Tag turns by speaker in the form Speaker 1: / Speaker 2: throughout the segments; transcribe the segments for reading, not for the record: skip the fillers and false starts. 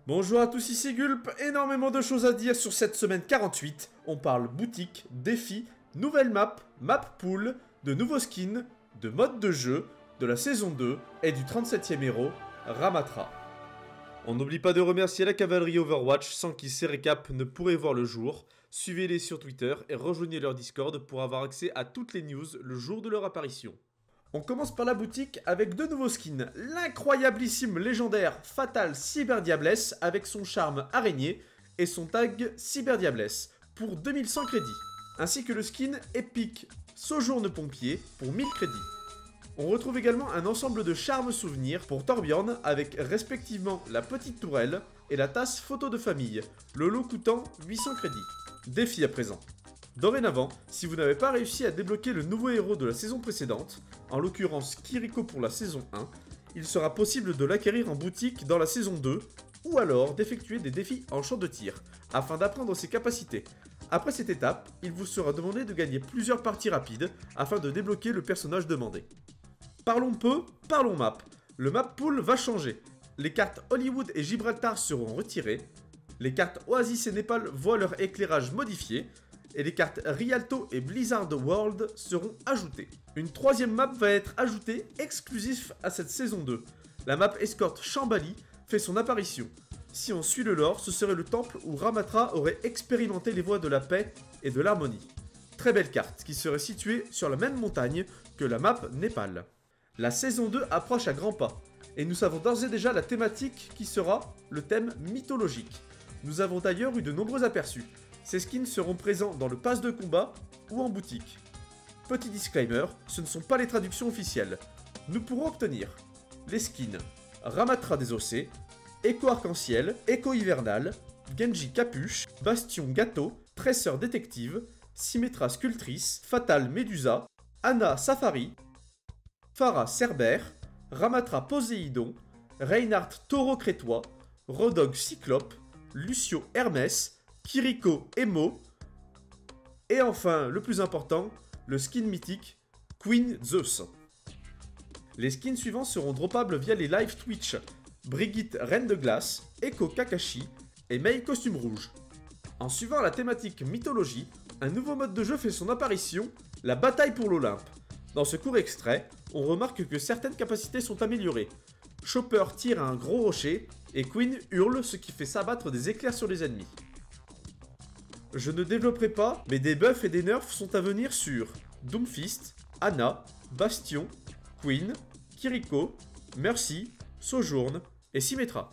Speaker 1: Bonjour à tous, ici Gulp, énormément de choses à dire sur cette semaine 48. On parle boutique, défis, nouvelle map, map pool, de nouveaux skins, de mode de jeu, de la saison 2 et du 37e héros, Ramatra. On n'oublie pas de remercier la cavalerie Overwatch sans qui ces récaps ne pourraient voir le jour. Suivez-les sur Twitter et rejoignez leur Discord pour avoir accès à toutes les news le jour de leur apparition. On commence par la boutique avec deux nouveaux skins. L'incroyablissime légendaire Fatal Cyberdiablesse avec son charme araignée et son tag Cyberdiablesse pour 2100 crédits. Ainsi que le skin épique Sojourne Pompier pour 1000 crédits. On retrouve également un ensemble de charmes souvenirs pour Torbjorn avec respectivement la petite tourelle et la tasse photo de famille, le lot coûtant 800 crédits. Défi à présent. Dorénavant, si vous n'avez pas réussi à débloquer le nouveau héros de la saison précédente, en l'occurrence Kiriko pour la saison 1, il sera possible de l'acquérir en boutique dans la saison 2, ou alors d'effectuer des défis en champ de tir, afin d'apprendre ses capacités. Après cette étape, il vous sera demandé de gagner plusieurs parties rapides, afin de débloquer le personnage demandé. Parlons peu, parlons map. Le map pool va changer. Les cartes Hollywood et Gibraltar seront retirées, les cartes Oasis et Népal voient leur éclairage modifié, et les cartes Rialto et Blizzard World seront ajoutées. Une troisième map va être ajoutée exclusif à cette saison 2. La map escorte Shambali fait son apparition. Si on suit le lore, ce serait le temple où Ramatra aurait expérimenté les voies de la paix et de l'harmonie. Très belle carte qui serait située sur la même montagne que la map Népal. La saison 2 approche à grands pas, et nous savons d'ores et déjà la thématique qui sera le thème mythologique. Nous avons d'ailleurs eu de nombreux aperçus. Ces skins seront présents dans le pass de combat ou en boutique. Petit disclaimer, ce ne sont pas les traductions officielles. Nous pourrons obtenir les skins Ramatra désossé, Écho Arc-en-Ciel, Écho Hivernal, Genji Capuche, Bastion Gâteau, Tresseur Détective, Symmetra Sculptrice, Fatal Médusa, Anna Safari, Farah Cerbère, Ramatra Poséidon, Reinhardt Taureau Crétois, Rodog Cyclope, Lucio Hermès, Kiriko Emo, et enfin, le plus important, le skin mythique Queen Zeus. Les skins suivants seront droppables via les live Twitch Brigitte Reine de Glace, Echo Kakashi et Mei Costume Rouge. En suivant la thématique mythologie, un nouveau mode de jeu fait son apparition, la bataille pour l'Olympe. Dans ce court extrait, on remarque que certaines capacités sont améliorées. Chopper tire à un gros rocher et Queen hurle, ce qui fait s'abattre des éclairs sur les ennemis. Je ne développerai pas, mais des buffs et des nerfs sont à venir sur Doomfist, Anna, Bastion, Queen, Kiriko, Mercy, Sojourn et Symmetra.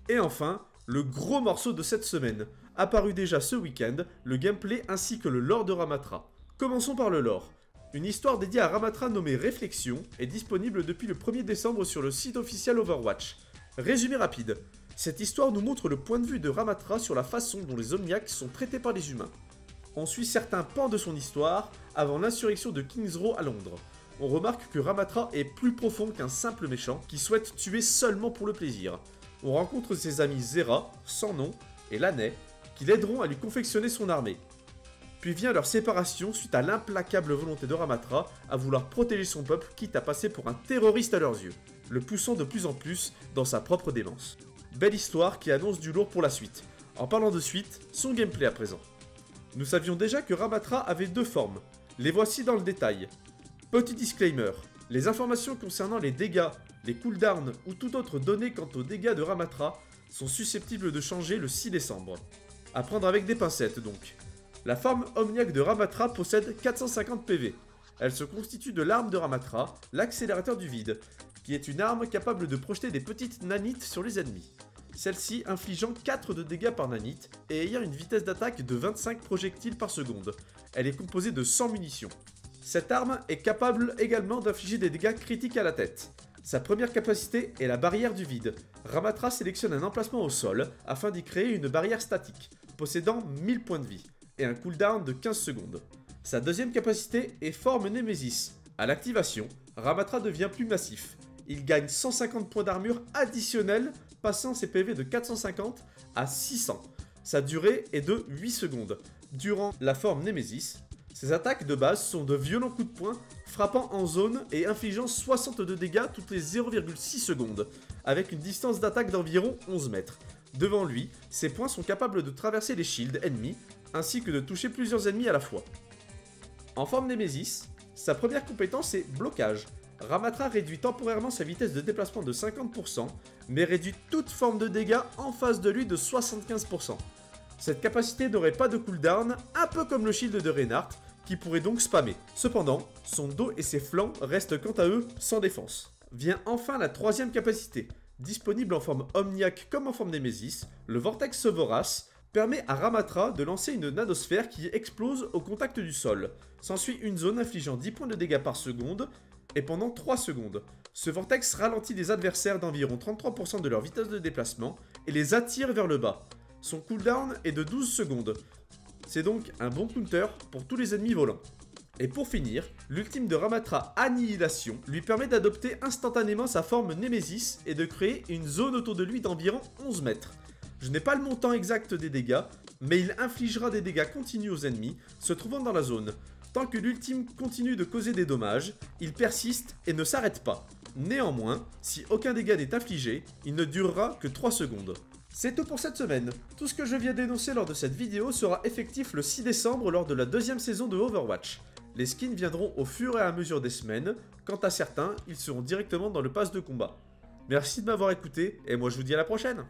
Speaker 1: Et enfin, le gros morceau de cette semaine, apparu déjà ce week-end, le gameplay ainsi que le lore de Ramatra. Commençons par le lore. Une histoire dédiée à Ramatra nommée Réflexion est disponible depuis le 1er décembre sur le site officiel Overwatch. Résumé rapide. Cette histoire nous montre le point de vue de Ramatra sur la façon dont les Omniacs sont traités par les humains. On suit certains pans de son histoire avant l'insurrection de King's Row à Londres. On remarque que Ramatra est plus profond qu'un simple méchant qui souhaite tuer seulement pour le plaisir. On rencontre ses amis Zera, sans nom, et Lanay, qui l'aideront à lui confectionner son armée. Puis vient leur séparation suite à l'implacable volonté de Ramatra à vouloir protéger son peuple quitte à passer pour un terroriste à leurs yeux, le poussant de plus en plus dans sa propre démence. Belle histoire qui annonce du lourd pour la suite. En parlant de suite, son gameplay à présent. Nous savions déjà que Ramatra avait deux formes. Les voici dans le détail. Petit disclaimer, les informations concernant les dégâts, les cooldowns ou toute autre donnée quant aux dégâts de Ramatra sont susceptibles de changer le 6 décembre. À prendre avec des pincettes donc. La forme Omniac de Ramatra possède 450 PV. Elle se constitue de l'arme de Ramatra, l'accélérateur du vide, qui est une arme capable de projeter des petites nanites sur les ennemis. Celle-ci infligeant 4 de dégâts par nanite et ayant une vitesse d'attaque de 25 projectiles par seconde. Elle est composée de 100 munitions. Cette arme est capable également d'infliger des dégâts critiques à la tête. Sa première capacité est la barrière du vide. Ramatra sélectionne un emplacement au sol afin d'y créer une barrière statique, possédant 1000 points de vie, et un cooldown de 15 secondes. Sa deuxième capacité est forme Némésis. À l'activation, Ramatra devient plus massif. Il gagne 150 points d'armure additionnels, passant ses PV de 450 à 600. Sa durée est de 8 secondes. Durant la forme Némésis, Ses attaques de base sont de violents coups de poing, frappant en zone et infligeant 62 dégâts toutes les 0,6 secondes, avec une distance d'attaque d'environ 11 mètres. Devant lui, ses poings sont capables de traverser les shields ennemis, ainsi que de toucher plusieurs ennemis à la fois. En forme Némésis, sa première compétence est blocage. Ramatra réduit temporairement sa vitesse de déplacement de 50%, mais réduit toute forme de dégâts en face de lui de 75%. Cette capacité n'aurait pas de cooldown, un peu comme le shield de Reinhardt, qui pourrait donc spammer. Cependant, son dos et ses flancs restent quant à eux sans défense. Vient enfin la troisième capacité. Disponible en forme omniaque comme en forme Némésis, le Vortex Vorace permet à Ramatra de lancer une nanosphère qui explose au contact du sol. S'ensuit une zone infligeant 10 points de dégâts par seconde, et pendant 3 secondes. Ce vortex ralentit les adversaires d'environ 33% de leur vitesse de déplacement et les attire vers le bas. Son cooldown est de 12 secondes. C'est donc un bon counter pour tous les ennemis volants. Et pour finir, l'ultime de Ramatra Annihilation lui permet d'adopter instantanément sa forme Némésis et de créer une zone autour de lui d'environ 11 mètres. Je n'ai pas le montant exact des dégâts, mais il infligera des dégâts continus aux ennemis se trouvant dans la zone. Tant que l'ultime continue de causer des dommages, il persiste et ne s'arrête pas. Néanmoins, si aucun dégât n'est infligé, il ne durera que 3 secondes. C'est tout pour cette semaine. Tout ce que je viens d'énoncer lors de cette vidéo sera effectif le 6 décembre lors de la deuxième saison de Overwatch. Les skins viendront au fur et à mesure des semaines, quant à certains, ils seront directement dans le pass de combat. Merci de m'avoir écouté, et moi je vous dis à la prochaine.